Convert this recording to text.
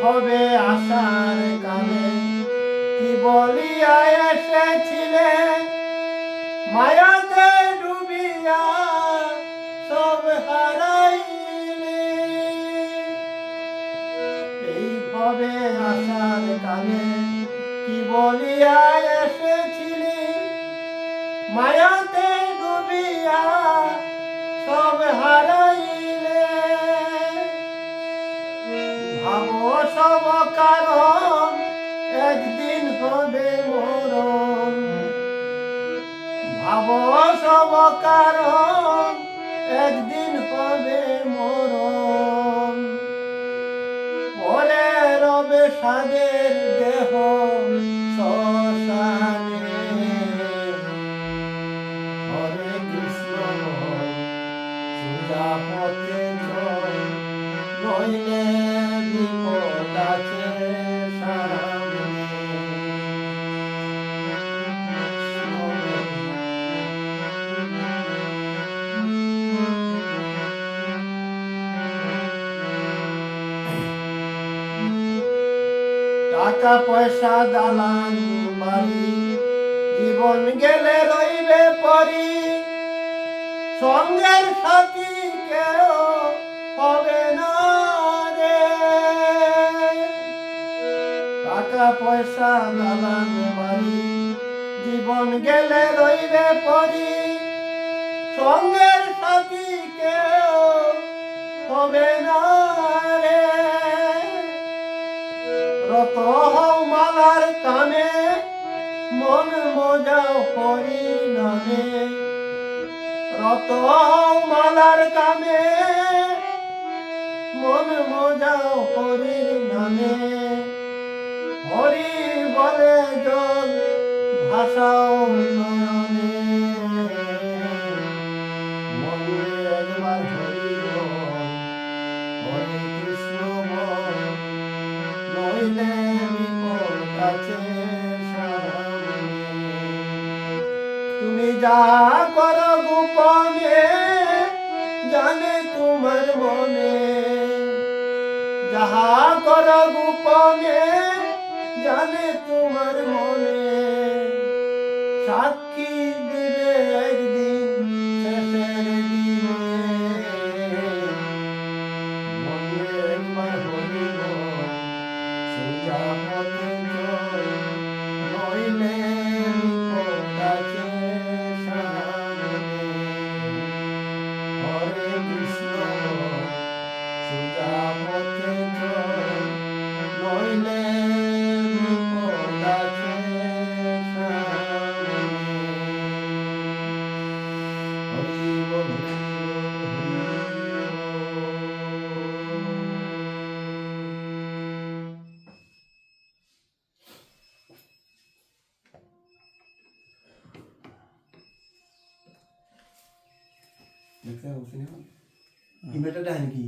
হবে আশার কালে কি বলিয়া এসেছিলে মায়াতে ডুবিয়া সব হারাইলে এই হবে আশার কালে কি বলিয়া এসেছিলে মায়াতে ডুবিয়া সব হারাইলে ভাবো সব কারণ একদিন হবে মরণ ভাবো সব কারণ একদিন হবে মরণ পরে রবে সাদের দেহ শ্মশানে হরে কৃষ্ণ সোজা পথে চল নইলে বিপদ আছে সামনে টাকা পয়সা দালান বাড়ি জীবন গেলে রইবে পরি সঙ্গের সাথী কেউ হবে না রে টাকা পয়সা দালান বাড়ি জীবন গেলে রইবে পরি সঙ্গের সাথী কেউ হবে না রে রত হও মালার কানে মন মজাও হরি নামে রত হও মালার কানে মন মজাও হরি নামে হরি বলে জল ভাষাও নয়নে মনে একবার হরি বল হরে কৃষ্ণ বল নইলে বিপদ আছে সামনে তুমি যা করো গোপনে জানে তোমার মনে যাহা করো গোপনে জানে তোমার মনে সাক্ষী দিবে একদিন শেষের দিনে মনে একবার বলিব সোজা পথে চল নইলে বিপদ আছে সামনে হরে কৃষ্ণ সোজা পথে চল নইলে বিপদ আছে সামনে হরি বল দেখতে পাচ্ছি না ইমেলটা ডান কি